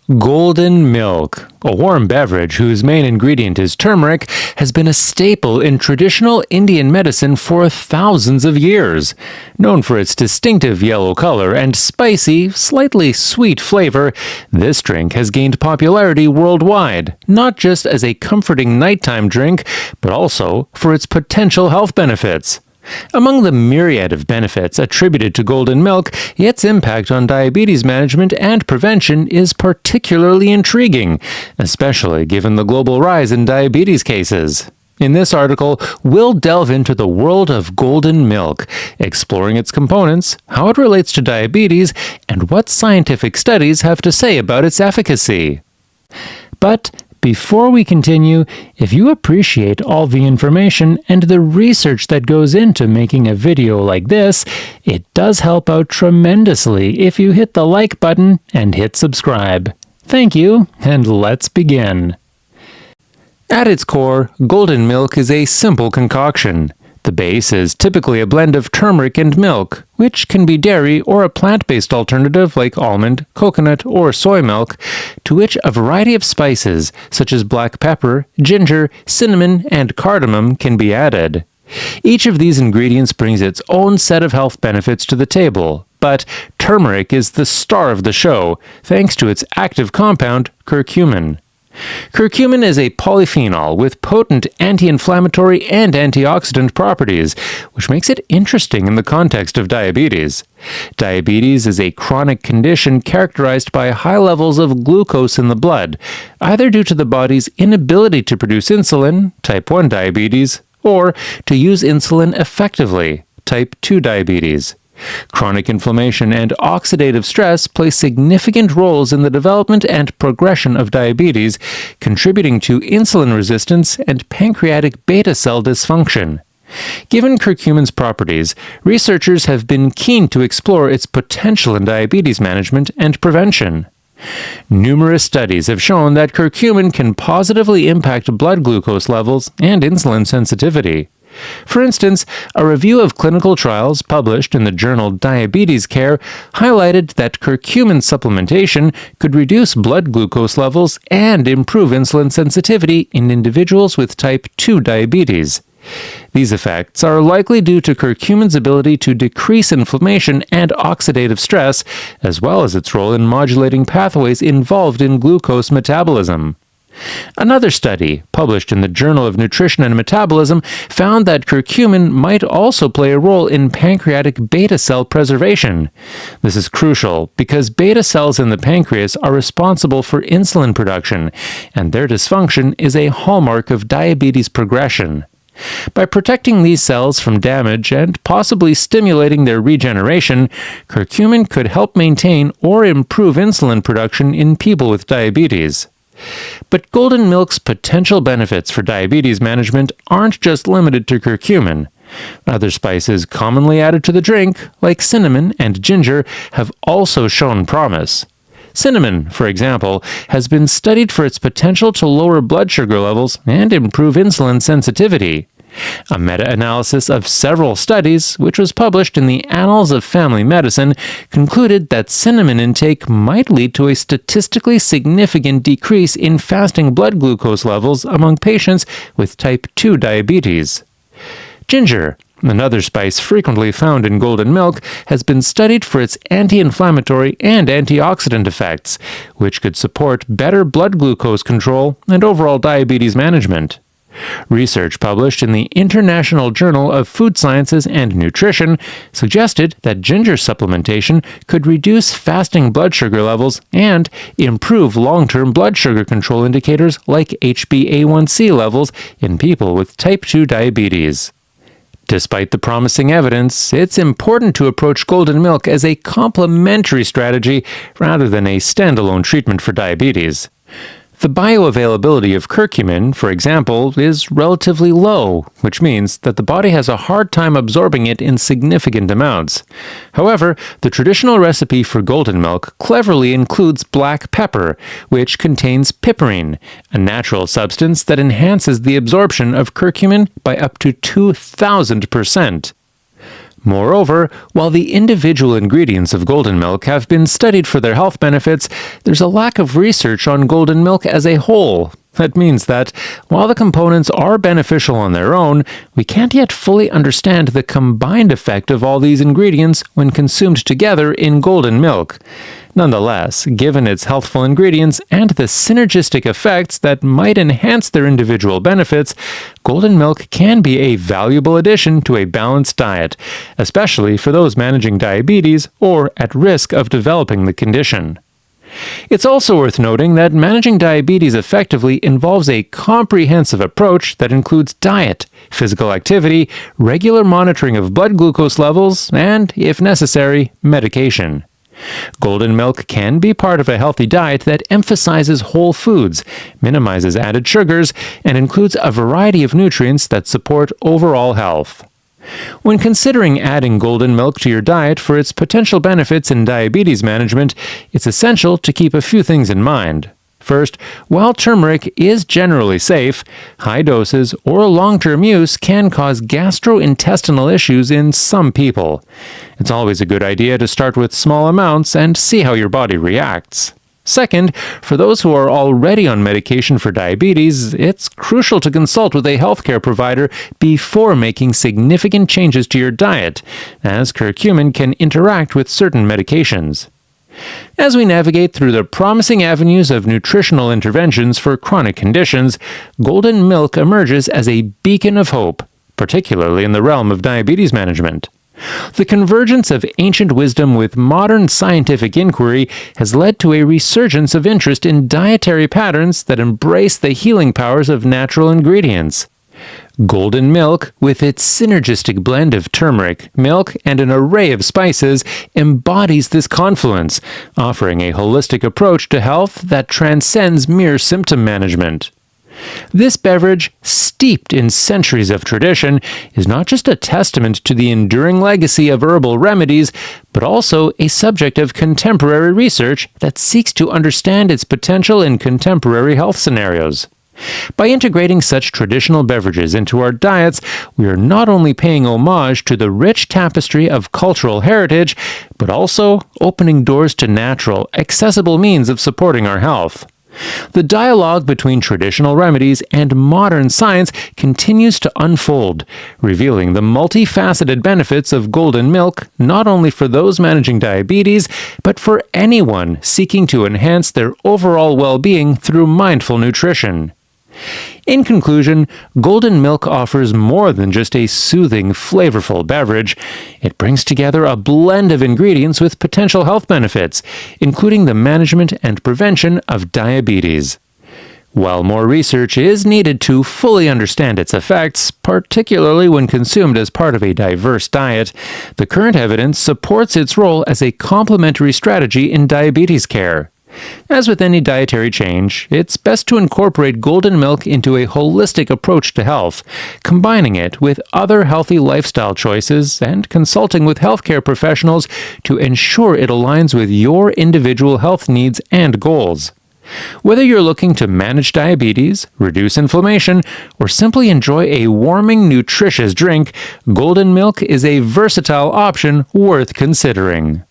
Golden milk, a warm beverage whose main ingredient is turmeric, has been a staple in traditional Indian medicine for thousands of years. Known for its distinctive yellow color and spicy, slightly sweet flavor, this drink has gained popularity worldwide, not just as a comforting nighttime drink, but also for its potential health benefits. Among the myriad of benefits attributed to golden milk, its impact on diabetes management and prevention is particularly intriguing, especially given the global rise in diabetes cases. In this article, we'll delve into the world of golden milk, exploring its components, how it relates to diabetes, and what scientific studies have to say about its efficacy. But before we continue, if you appreciate all the information and the research that goes into making a video like this, it does help out tremendously if you hit the like button and hit subscribe. Thank you, and let's begin. At its core, golden milk is a simple concoction. The base is typically a blend of turmeric and milk, which can be dairy or a plant-based alternative like almond, coconut, or soy milk, to which a variety of spices such as black pepper, ginger, cinnamon, and cardamom can be added. Each of these ingredients brings its own set of health benefits to the table, but turmeric is the star of the show, thanks to its active compound, curcumin. Curcumin is a polyphenol with potent anti-inflammatory and antioxidant properties, which makes it interesting in the context of diabetes. Diabetes is a chronic condition characterized by high levels of glucose in the blood, either due to the body's inability to produce insulin, type 1 diabetes, or to use insulin effectively, type 2 diabetes. Chronic inflammation and oxidative stress play significant roles in the development and progression of diabetes, contributing to insulin resistance and pancreatic beta cell dysfunction. Given curcumin's properties, researchers have been keen to explore its potential in diabetes management and prevention. Numerous studies have shown that curcumin can positively impact blood glucose levels and insulin sensitivity. For instance, a review of clinical trials published in the journal Diabetes Care highlighted that curcumin supplementation could reduce blood glucose levels and improve insulin sensitivity in individuals with type 2 diabetes. These effects are likely due to curcumin's ability to decrease inflammation and oxidative stress, as well as its role in modulating pathways involved in glucose metabolism. Another study, published in the Journal of Nutrition and Metabolism, found that curcumin might also play a role in pancreatic beta cell preservation. This is crucial because beta cells in the pancreas are responsible for insulin production, and their dysfunction is a hallmark of diabetes progression. By protecting these cells from damage and possibly stimulating their regeneration, curcumin could help maintain or improve insulin production in people with diabetes. But golden milk's potential benefits for diabetes management aren't just limited to curcumin. Other spices commonly added to the drink, like cinnamon and ginger, have also shown promise. Cinnamon, for example, has been studied for its potential to lower blood sugar levels and improve insulin sensitivity. A meta-analysis of several studies, which was published in the Annals of Family Medicine, concluded that cinnamon intake might lead to a statistically significant decrease in fasting blood glucose levels among patients with type 2 diabetes. Ginger, another spice frequently found in golden milk, has been studied for its anti-inflammatory and antioxidant effects, which could support better blood glucose control and overall diabetes management. Research published in the International Journal of Food Sciences and Nutrition suggested that ginger supplementation could reduce fasting blood sugar levels and improve long-term blood sugar control indicators like HbA1c levels in people with type 2 diabetes. Despite the promising evidence, it's important to approach golden milk as a complementary strategy rather than a standalone treatment for diabetes. The bioavailability of curcumin, for example, is relatively low, which means that the body has a hard time absorbing it in significant amounts. However, the traditional recipe for golden milk cleverly includes black pepper, which contains piperine, a natural substance that enhances the absorption of curcumin by up to 2,000%. Moreover, while the individual ingredients of golden milk have been studied for their health benefits, there's a lack of research on golden milk as a whole. That means that, while the components are beneficial on their own, we can't yet fully understand the combined effect of all these ingredients when consumed together in golden milk. Nonetheless, given its healthful ingredients and the synergistic effects that might enhance their individual benefits, golden milk can be a valuable addition to a balanced diet, especially for those managing diabetes or at risk of developing the condition. It's also worth noting that managing diabetes effectively involves a comprehensive approach that includes diet, physical activity, regular monitoring of blood glucose levels, and, if necessary, medication. Golden milk can be part of a healthy diet that emphasizes whole foods, minimizes added sugars, and includes a variety of nutrients that support overall health. When considering adding golden milk to your diet for its potential benefits in diabetes management, it's essential to keep a few things in mind. First, while turmeric is generally safe, high doses or long-term use can cause gastrointestinal issues in some people. It's always a good idea to start with small amounts and see how your body reacts. Second, for those who are already on medication for diabetes, it's crucial to consult with a healthcare provider before making significant changes to your diet, as curcumin can interact with certain medications. As we navigate through the promising avenues of nutritional interventions for chronic conditions, golden milk emerges as a beacon of hope, particularly in the realm of diabetes management. The convergence of ancient wisdom with modern scientific inquiry has led to a resurgence of interest in dietary patterns that embrace the healing powers of natural ingredients. Golden milk, with its synergistic blend of turmeric, milk, and an array of spices, embodies this confluence, offering a holistic approach to health that transcends mere symptom management. This beverage, steeped in centuries of tradition, is not just a testament to the enduring legacy of herbal remedies, but also a subject of contemporary research that seeks to understand its potential in contemporary health scenarios. By integrating such traditional beverages into our diets, we are not only paying homage to the rich tapestry of cultural heritage, but also opening doors to natural, accessible means of supporting our health. The dialogue between traditional remedies and modern science continues to unfold, revealing the multifaceted benefits of golden milk not only for those managing diabetes, but for anyone seeking to enhance their overall well-being through mindful nutrition. In conclusion, golden milk offers more than just a soothing, flavorful beverage. It brings together a blend of ingredients with potential health benefits, including the management and prevention of diabetes. While more research is needed to fully understand its effects, particularly when consumed as part of a diverse diet, the current evidence supports its role as a complementary strategy in diabetes care. As with any dietary change, it's best to incorporate golden milk into a holistic approach to health, combining it with other healthy lifestyle choices and consulting with healthcare professionals to ensure it aligns with your individual health needs and goals. Whether you're looking to manage diabetes, reduce inflammation, or simply enjoy a warming, nutritious drink, golden milk is a versatile option worth considering.